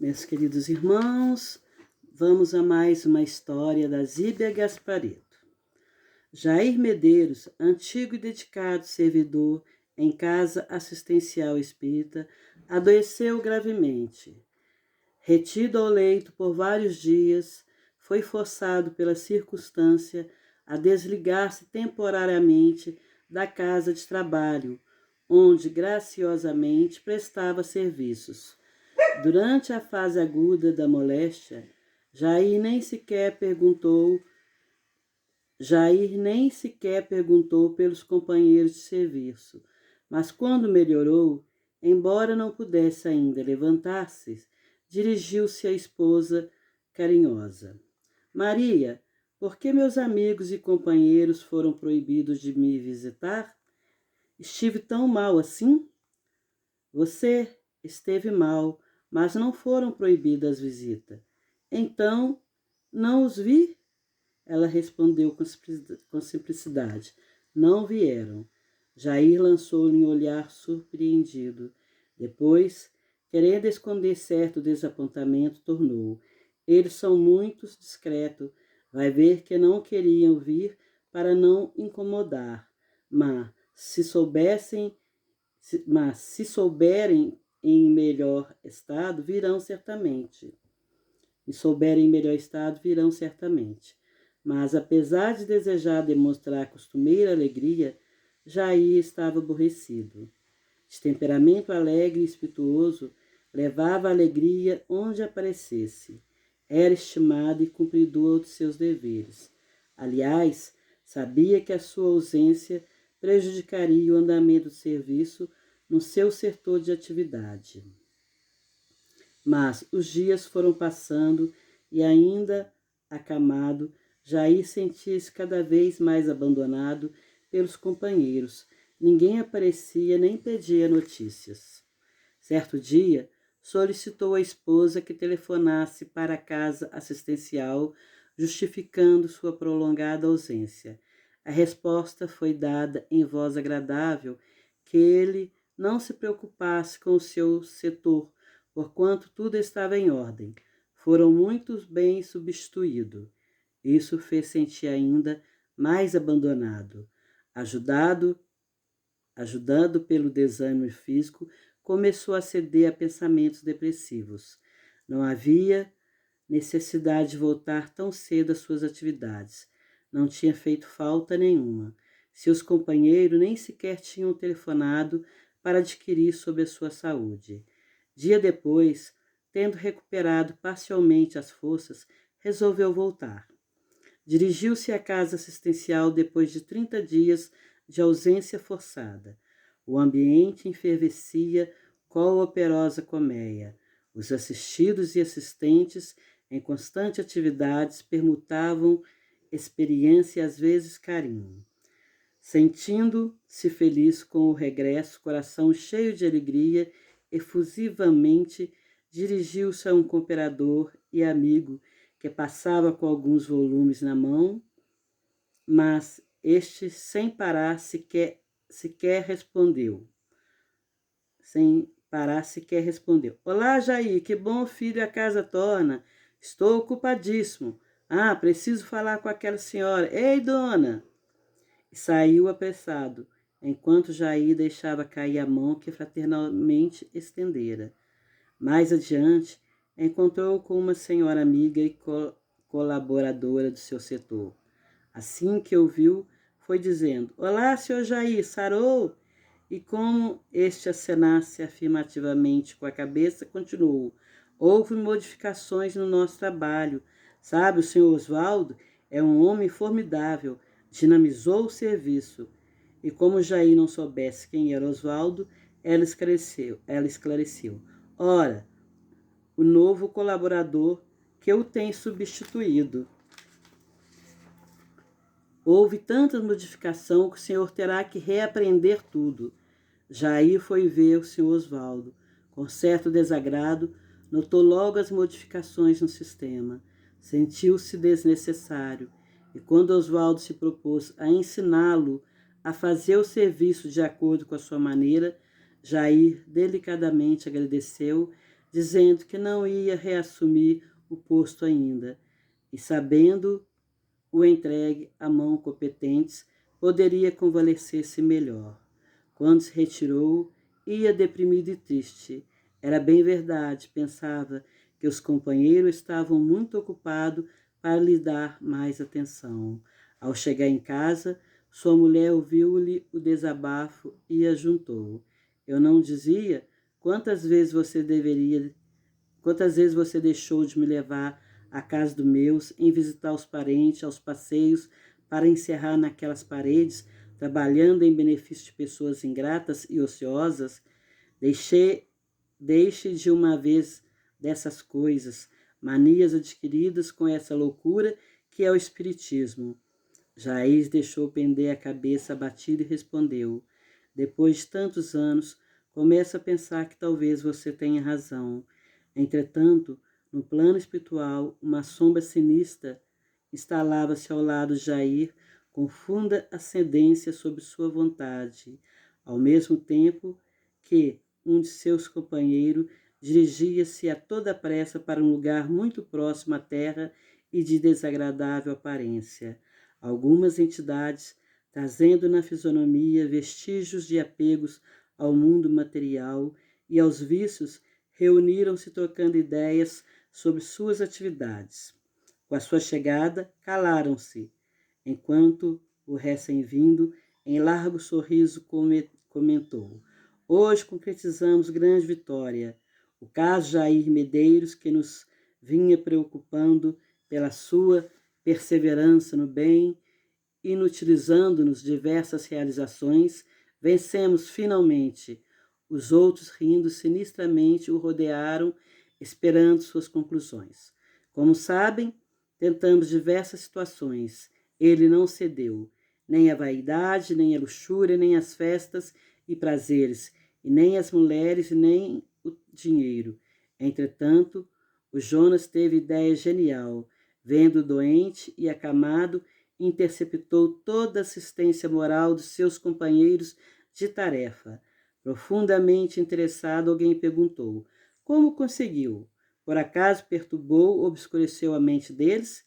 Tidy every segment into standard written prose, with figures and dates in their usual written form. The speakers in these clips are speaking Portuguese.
Meus queridos irmãos, vamos a mais uma história da Zíbia Gaspareto. Jair Medeiros, antigo e dedicado servidor em casa assistencial espírita, adoeceu gravemente. Retido ao leito por vários dias, foi forçado pela circunstância a desligar-se temporariamente da casa de trabalho, onde graciosamente prestava serviços. Durante a fase aguda da moléstia, Jair nem sequer perguntou pelos companheiros de serviço, mas quando melhorou, embora não pudesse ainda levantar-se, dirigiu-se à esposa carinhosa. Maria, por que meus amigos e companheiros foram proibidos de me visitar? Estive tão mal assim? Você esteve mal, mas não foram proibidas as visitas. Então, não os vi? Ela respondeu com simplicidade. Não vieram. Jair lançou-lhe um olhar surpreendido. Depois, querendo esconder certo desapontamento, tornou. Eles são muito discretos. Vai ver que não queriam vir para não incomodar. Mas se souberem em melhor estado, virão certamente. Mas, apesar de desejar demonstrar costumeira alegria, Jair estava aborrecido. De temperamento alegre e espirituoso, levava a alegria onde aparecesse. Era estimado e cumpridor de seus deveres. Aliás, sabia que a sua ausência prejudicaria o andamento do serviço no seu setor de atividade. Mas os dias foram passando e, ainda acamado, Jair sentia-se cada vez mais abandonado pelos companheiros. Ninguém aparecia nem pedia notícias. Certo dia, solicitou à esposa que telefonasse para a casa assistencial, justificando sua prolongada ausência. A resposta foi dada em voz agradável que ele não se preocupasse com o seu setor, porquanto tudo estava em ordem. Foram muito bem substituídos. Isso fez sentir ainda mais abandonado. Ajudado pelo desânimo físico, começou a ceder a pensamentos depressivos. Não havia necessidade de voltar tão cedo às suas atividades. Não tinha feito falta nenhuma. Seus companheiros nem sequer tinham telefonado para adquirir sobre a sua saúde. Dia depois, tendo recuperado parcialmente as forças, resolveu voltar. Dirigiu-se à casa assistencial depois de 30 dias de ausência forçada. O ambiente enfervescia qual operosa colmeia. Os assistidos e assistentes, em constante atividades, permutavam experiência e às vezes carinho. Sentindo-se feliz com o regresso, coração cheio de alegria, efusivamente dirigiu-se a um cooperador e amigo que passava com alguns volumes na mão, mas este, sem parar, sequer respondeu. Olá, Jair, que bom filho a casa torna. Estou ocupadíssimo. Preciso falar com aquela senhora. Ei, dona! E saiu apressado, enquanto Jair deixava cair a mão que fraternalmente estendera. Mais adiante, encontrou com uma senhora amiga e colaboradora do seu setor. Assim que o viu, foi dizendo: Olá, senhor Jair, sarou? E como este acenasse afirmativamente com a cabeça, continuou: Houve modificações no nosso trabalho. Sabe, o senhor Oswaldo é um homem formidável, dinamizou o serviço. E como Jair não soubesse quem era Oswaldo, ela esclareceu. Ora, o novo colaborador que eu tenho substituído. Houve tanta modificação que o senhor terá que reaprender tudo. Jair foi ver o senhor Oswaldo. Com certo desagrado, notou logo as modificações no sistema. Sentiu-se desnecessário. E quando Oswaldo se propôs a ensiná-lo a fazer o serviço de acordo com a sua maneira, Jair delicadamente agradeceu, dizendo que não ia reassumir o posto ainda, e sabendo o entregue a mão competentes, poderia convalescer-se melhor. Quando se retirou, ia deprimido e triste. Era bem verdade, pensava, que os companheiros estavam muito ocupados para lhe dar mais atenção. Ao chegar em casa, sua mulher ouviu-lhe o desabafo e ajuntou. Eu não dizia quantas vezes você deixou de me levar à casa dos meus, em visitar os parentes, aos passeios, para encerrar naquelas paredes, trabalhando em benefício de pessoas ingratas e ociosas? Deixe de uma vez dessas coisas, manias adquiridas com essa loucura que é o espiritismo. Jair deixou pender a cabeça abatida e respondeu: depois de tantos anos, começo a pensar que talvez você tenha razão. Entretanto, no plano espiritual, uma sombra sinistra instalava-se ao lado de Jair com funda ascendência sobre sua vontade, ao mesmo tempo que um de seus companheiros dirigia-se a toda pressa para um lugar muito próximo à terra e de desagradável aparência. Algumas entidades, trazendo na fisionomia vestígios de apegos ao mundo material e aos vícios, reuniram-se trocando ideias sobre suas atividades. Com a sua chegada, calaram-se, enquanto o recém-vindo, em largo sorriso, comentou: hoje concretizamos grande vitória. O caso Jair Medeiros, que nos vinha preocupando pela sua perseverança no bem, inutilizando-nos diversas realizações, vencemos finalmente. Os outros, rindo sinistramente, o rodearam, esperando suas conclusões. Como sabem, tentamos diversas situações. Ele não cedeu, nem à vaidade, nem à luxúria, nem às festas e prazeres, e nem às mulheres, nem o dinheiro. Entretanto, o Jonas teve ideia genial. Vendo o doente e acamado, interceptou toda a assistência moral dos seus companheiros de tarefa. Profundamente interessado, alguém perguntou: como conseguiu? Por acaso perturbou, obscureceu a mente deles?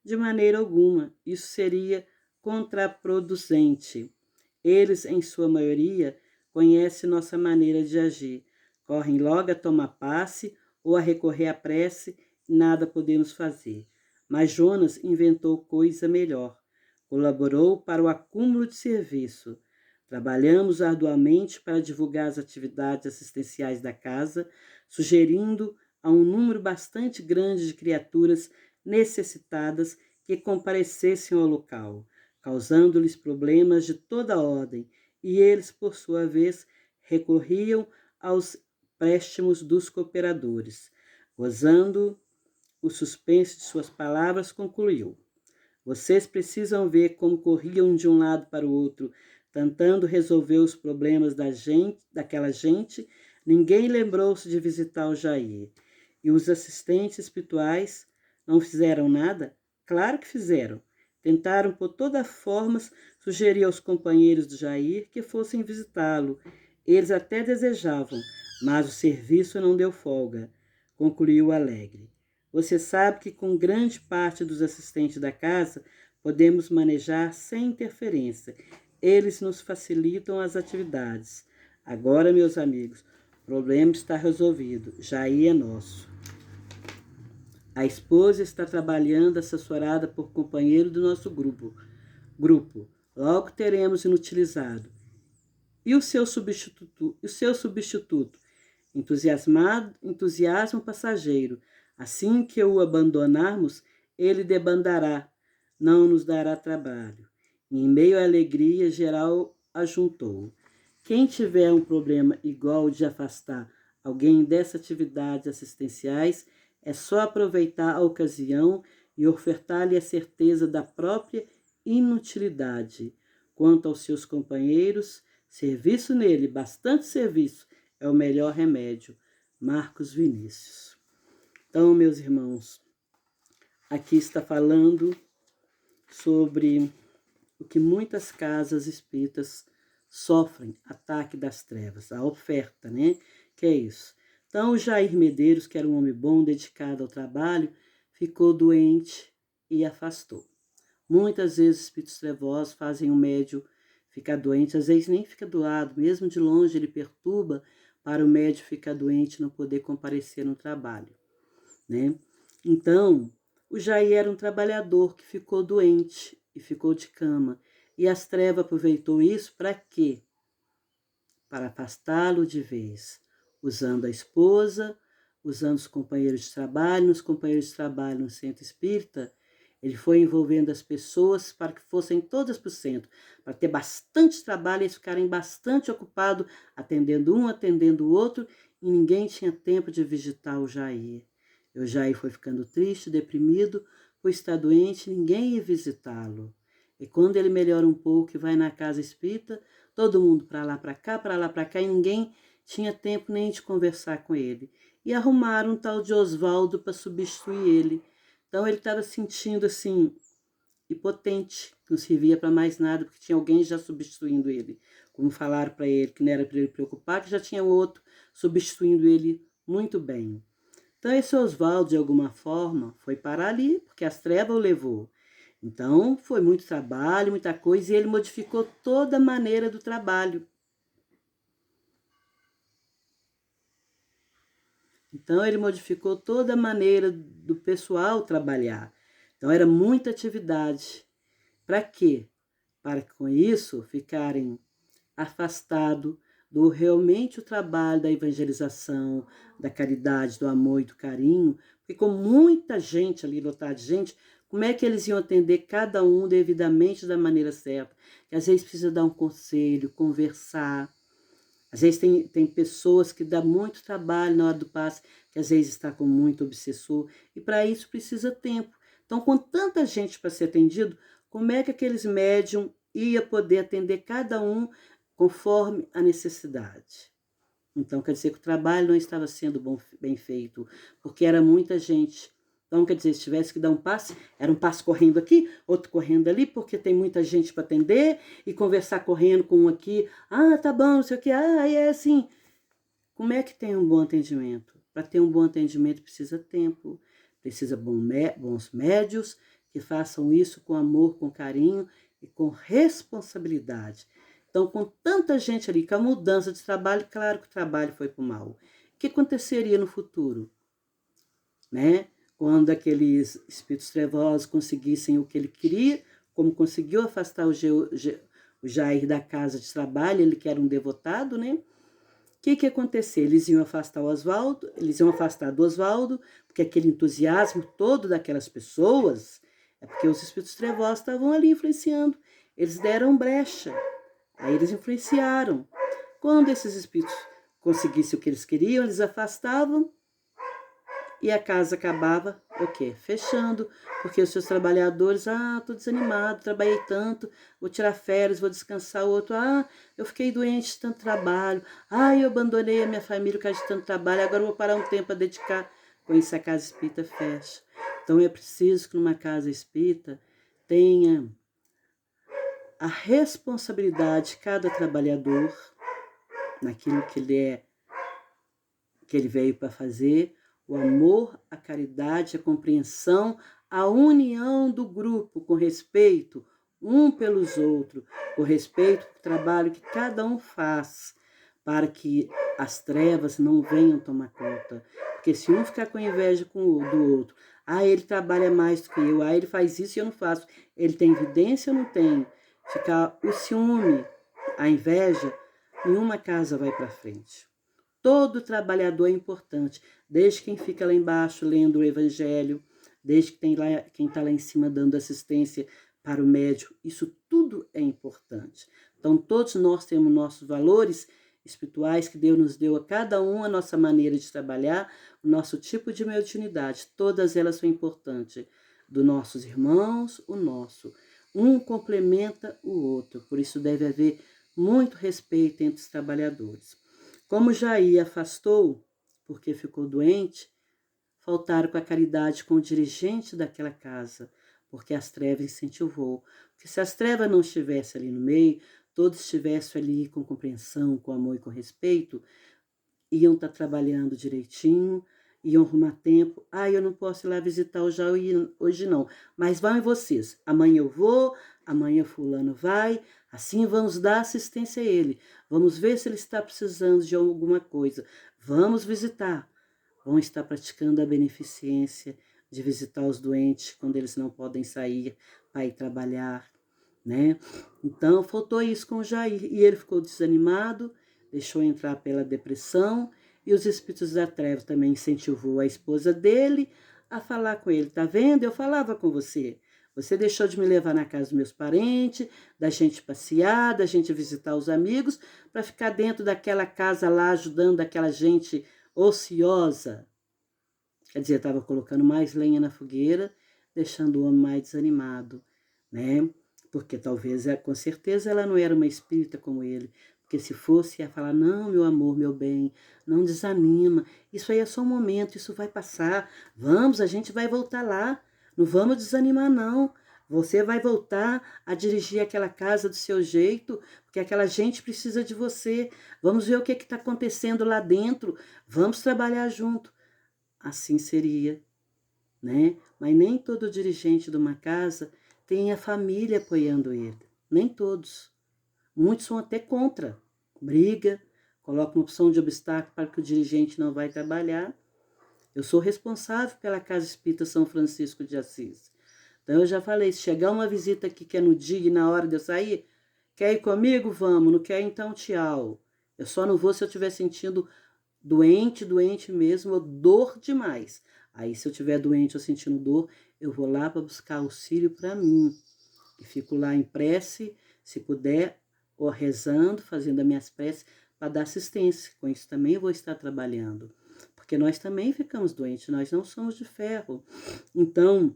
De maneira alguma, isso seria contraproducente. Eles, em sua maioria, conhecem nossa maneira de agir. Correm logo a tomar passe ou a recorrer à prece, e nada podemos fazer. Mas Jonas inventou coisa melhor. Colaborou para o acúmulo de serviço. Trabalhamos arduamente para divulgar as atividades assistenciais da casa, sugerindo a um número bastante grande de criaturas necessitadas que comparecessem ao local, causando-lhes problemas de toda ordem, e eles, por sua vez, recorriam aos préstimos dos cooperadores. Gozando o suspense de suas palavras, concluiu: vocês precisam ver como corriam de um lado para o outro, tentando resolver os problemas daquela gente. Ninguém lembrou-se de visitar o Jair. E os assistentes espirituais não fizeram nada? Claro que fizeram. Tentaram por todas as formas sugerir aos companheiros do Jair que fossem visitá-lo. Eles até desejavam, mas o serviço não deu folga, concluiu alegre. Você sabe que com grande parte dos assistentes da casa podemos manejar sem interferência. Eles nos facilitam as atividades. Agora, meus amigos, o problema está resolvido. Jair é nosso. A esposa está trabalhando assessorada por companheiro do nosso grupo. Logo teremos inutilizado. E o seu substituto? Entusiasmo passageiro. Assim que o abandonarmos, ele debandará, não nos dará trabalho. E, em meio à alegria geral, ajuntou: quem tiver um problema igual de afastar alguém dessas atividades assistenciais, é só aproveitar a ocasião e ofertar-lhe a certeza da própria inutilidade. Quanto aos seus companheiros, serviço nele, bastante serviço, é o melhor remédio. Marcos Vinícius. Então, meus irmãos, aqui está falando sobre o que muitas casas espíritas sofrem, ataque das trevas, a oferta, né? Que é isso? Então, o Jair Medeiros, que era um homem bom, dedicado ao trabalho, ficou doente e afastou. Muitas vezes, espíritos trevosos fazem o médium ficar doente, às vezes nem fica doado, mesmo de longe ele perturba para o médium ficar doente e não poder comparecer no trabalho, né? Então, o Jair era um trabalhador que ficou doente e ficou de cama. E as trevas aproveitou isso para quê? Para afastá-lo de vez, usando a esposa, usando os companheiros de trabalho, nos companheiros de trabalho no centro espírita, ele foi envolvendo as pessoas para que fossem todas para o centro, para ter bastante trabalho e eles ficarem bastante ocupados, atendendo um, atendendo o outro, e ninguém tinha tempo de visitar o Jair. O Jair foi ficando triste, deprimido, por estar doente, ninguém ia visitá-lo. E quando ele melhora um pouco e vai na casa espírita, todo mundo para lá, para cá, e ninguém tinha tempo nem de conversar com ele. E arrumaram um tal de Oswaldo para substituir ele. Então ele estava sentindo assim, impotente, não servia para mais nada, porque tinha alguém já substituindo ele. Como falaram para ele que não era para ele preocupar, que já tinha outro substituindo ele muito bem. Então esse Oswaldo, de alguma forma, foi parar ali, porque as trevas o levou. Então foi muito trabalho, muita coisa, e ele modificou toda a maneira do trabalho. Então ele modificou toda a maneira do pessoal trabalhar. Então era muita atividade. Para quê? Para que com isso ficarem afastados do realmente o trabalho da evangelização, da caridade, do amor e do carinho, porque com muita gente ali, lotada de gente, como é que eles iam atender cada um devidamente da maneira certa? Que às vezes precisa dar um conselho, conversar. Às vezes tem pessoas que dá muito trabalho na hora do passe, que às vezes está com muito obsessor, e para isso precisa tempo. Então, com tanta gente para ser atendido, como é que aqueles médium ia poder atender cada um conforme a necessidade? Então, quer dizer que o trabalho não estava sendo bem feito, porque era muita gente. Então, quer dizer, se tivesse que dar um passe, era um passe correndo aqui, outro correndo ali, porque tem muita gente para atender, e conversar correndo com um aqui. Ah, tá bom, não sei o que. Ah, é assim. Como é que tem um bom atendimento? Para ter um bom atendimento precisa tempo, precisa bons médios que façam isso com amor, com carinho e com responsabilidade. Então, com tanta gente ali, com a mudança de trabalho, claro que o trabalho foi para o mal. O que aconteceria no futuro? Né? Quando aqueles espíritos trevosos conseguissem o que ele queria, como conseguiu afastar o Jair da casa de trabalho, ele que era um devotado, né? O que ia acontecer? Eles iam afastar o Oswaldo, eles iam afastar do Oswaldo, porque aquele entusiasmo todo daquelas pessoas, é porque os espíritos trevosos estavam ali influenciando. Eles deram brecha, aí eles influenciaram. Quando esses espíritos conseguissem o que eles queriam, eles afastavam e a casa acabava, o quê? Fechando, porque os seus trabalhadores, tô desanimado, trabalhei tanto, vou tirar férias, vou descansar. O outro, eu fiquei doente de tanto trabalho, eu abandonei a minha família por causa de tanto trabalho, agora vou parar um tempo a dedicar. Com isso a casa espírita fecha. Então é preciso que numa casa espírita tenha a responsabilidade de cada trabalhador naquilo que ele veio para fazer, o amor, a caridade, a compreensão, a união do grupo com respeito um pelos outros, com respeito ao trabalho que cada um faz, para que as trevas não venham tomar conta. Porque se um ficar com inveja do outro, ele trabalha mais do que eu, ele faz isso e eu não faço, ele tem evidência ou não tem? Ficar o ciúme, a inveja, nenhuma casa vai para frente. Todo trabalhador é importante, desde quem fica lá embaixo lendo o evangelho, desde que tem lá, quem está lá em cima dando assistência para o médium, isso tudo é importante. Então todos nós temos nossos valores espirituais que Deus nos deu a cada um, a nossa maneira de trabalhar, o nosso tipo de mediunidade, todas elas são importantes. Dos nossos irmãos, o nosso. Um complementa o outro, por isso deve haver muito respeito entre os trabalhadores. Como Jair afastou, porque ficou doente, faltaram com a caridade com o dirigente daquela casa, porque as trevas incentivou. Porque se as trevas não estivessem ali no meio, todos estivessem ali com compreensão, com amor e com respeito, iam estar trabalhando direitinho, iam arrumar tempo. Ah, eu não posso ir lá visitar o Jair hoje não, mas vão vocês. Amanhã eu vou, amanhã fulano vai, assim vamos dar assistência a ele. Vamos ver se ele está precisando de alguma coisa. Vamos visitar. Vão estar praticando a beneficência de visitar os doentes quando eles não podem sair para ir trabalhar, né? Então, faltou isso com o Jair. E ele ficou desanimado, deixou entrar pela depressão, e os espíritos da treva também incentivou a esposa dele a falar com ele. Tá vendo? Eu falava com você. Você deixou de me levar na casa dos meus parentes, da gente passear, da gente visitar os amigos, para ficar dentro daquela casa lá ajudando aquela gente ociosa. Quer dizer, estava colocando mais lenha na fogueira, deixando o homem mais desanimado, né? Porque talvez, com certeza, ela não era uma espírita como ele. Porque se fosse, ia falar, não, meu amor, meu bem, não desanima. Isso aí é só um momento, isso vai passar. Vamos, a gente vai voltar lá. Não vamos desanimar, não. Você vai voltar a dirigir aquela casa do seu jeito, porque aquela gente precisa de você. Vamos ver o que está acontecendo lá dentro. Vamos trabalhar junto. Assim seria, né? Mas nem todo dirigente de uma casa tem a família apoiando ele. Nem todos. Muitos são até contra. Briga, coloca uma opção de obstáculo para que o dirigente não vai trabalhar. Eu sou responsável pela Casa Espírita São Francisco de Assis. Então eu já falei, se chegar uma visita aqui que é no dia e na hora de eu sair, quer ir comigo? Vamos. Não quer? Então tchau. Eu só não vou se eu estiver sentindo doente mesmo, ou dor demais. Aí, se eu estiver doente ou sentindo dor, eu vou lá para buscar auxílio para mim. E fico lá em prece, se puder, ou rezando, fazendo as minhas preces, para dar assistência. Com isso também eu vou estar trabalhando. Porque nós também ficamos doentes, nós não somos de ferro. Então,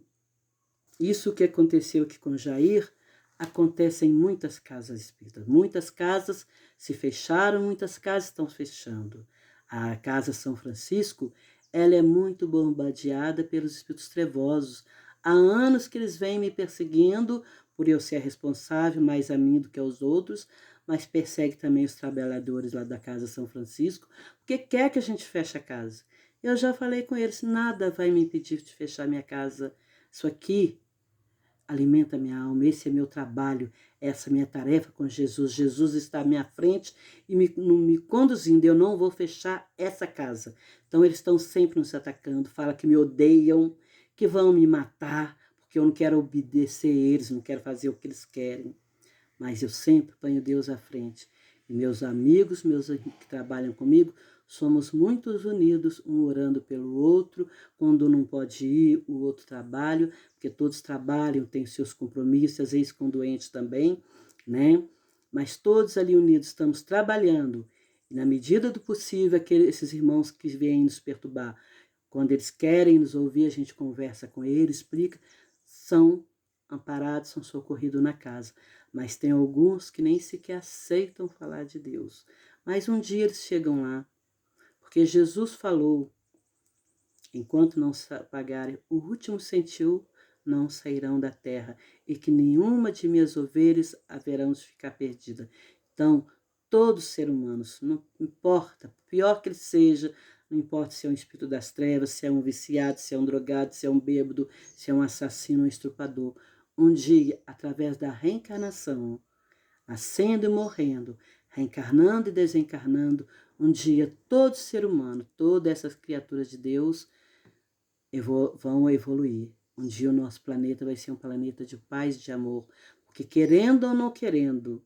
isso que aconteceu aqui com Jair, acontece em muitas casas espíritas. Muitas casas se fecharam, muitas casas estão fechando. A Casa São Francisco, ela é muito bombardeada pelos espíritos trevosos. Há anos que eles vêm me perseguindo por eu ser responsável mais a mim do que aos outros, mas persegue também os trabalhadores lá da Casa São Francisco, porque quer que a gente feche a casa. Eu já falei com eles, nada vai me impedir de fechar minha casa. Isso aqui alimenta minha alma, esse é meu trabalho, essa é minha tarefa com Jesus. Jesus está à minha frente e me conduzindo, eu não vou fechar essa casa. Então eles estão sempre nos atacando, falam que me odeiam, que vão me matar, porque eu não quero obedecer eles, não quero fazer o que eles querem. Mas eu sempre ponho Deus à frente. E meus amigos, que trabalham comigo, somos muito unidos, um orando pelo outro. Quando não pode ir, o outro trabalha, porque todos trabalham, têm seus compromissos, às vezes com doentes também, né? Mas todos ali unidos estamos trabalhando. E na medida do possível, esses irmãos que vêm nos perturbar, quando eles querem nos ouvir, a gente conversa com eles, explica, são amparados, são socorridos na casa. Mas tem alguns que nem sequer aceitam falar de Deus. Mas um dia eles chegam lá, porque Jesus falou, enquanto não pagarem o último centil, não sairão da terra, e que nenhuma de minhas ovelhas haverão de ficar perdida. Então, todo ser humano, não importa, pior que ele seja, não importa se é um espírito das trevas, se é um viciado, se é um drogado, se é um bêbado, se é um assassino, um estuprador, um dia, através da reencarnação, nascendo e morrendo, reencarnando e desencarnando, um dia todo ser humano, todas essas criaturas de Deus vão evoluir. Um dia o nosso planeta vai ser um planeta de paz e de amor, porque querendo ou não querendo,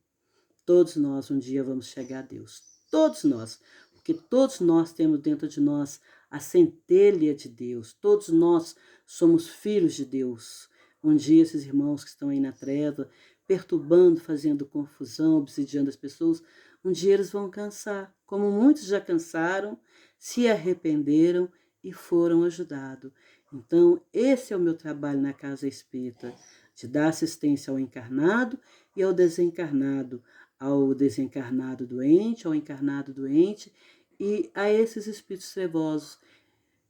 todos nós um dia vamos chegar a Deus. Todos nós, porque todos nós temos dentro de nós a centelha de Deus. Todos nós somos filhos de Deus. Um dia esses irmãos que estão aí na treva, perturbando, fazendo confusão, obsidiando as pessoas, um dia eles vão cansar, como muitos já cansaram, se arrependeram e foram ajudados. Então, esse é o meu trabalho na Casa Espírita, de dar assistência ao encarnado e ao desencarnado doente, ao encarnado doente, e a esses espíritos trevosos.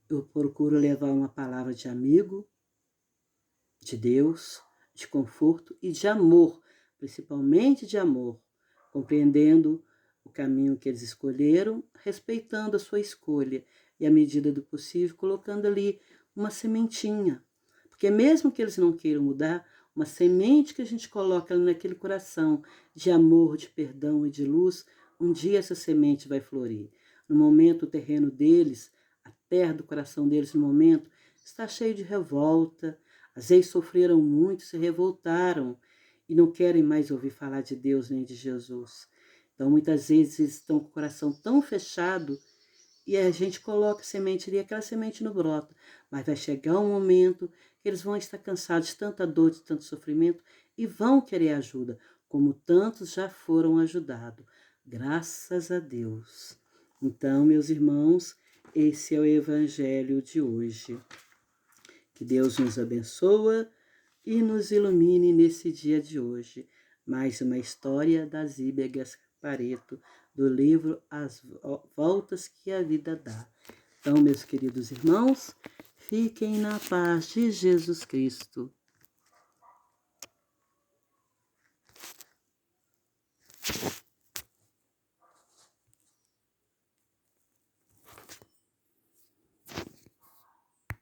Eu procuro levar uma palavra de amigo, de Deus, de conforto e de amor, principalmente de amor, compreendendo o caminho que eles escolheram, respeitando a sua escolha e, à medida do possível, colocando ali uma sementinha. Porque mesmo que eles não queiram mudar, uma semente que a gente coloca ali naquele coração de amor, de perdão e de luz, um dia essa semente vai florir. No momento, o terreno deles, a terra do coração deles, no momento, está cheio de revolta. Às vezes sofreram muito, se revoltaram e não querem mais ouvir falar de Deus nem de Jesus. Então, muitas vezes estão com o coração tão fechado e a gente coloca a semente ali, aquela semente não brota. Mas vai chegar um momento que eles vão estar cansados de tanta dor, de tanto sofrimento e vão querer ajuda, como tantos já foram ajudados. Graças a Deus. Então, meus irmãos, esse é o Evangelho de hoje. Que Deus nos abençoe e nos ilumine nesse dia de hoje. Mais uma história das Íbegas Pareto, do livro As Voltas que a Vida Dá. Então, meus queridos irmãos, fiquem na paz de Jesus Cristo.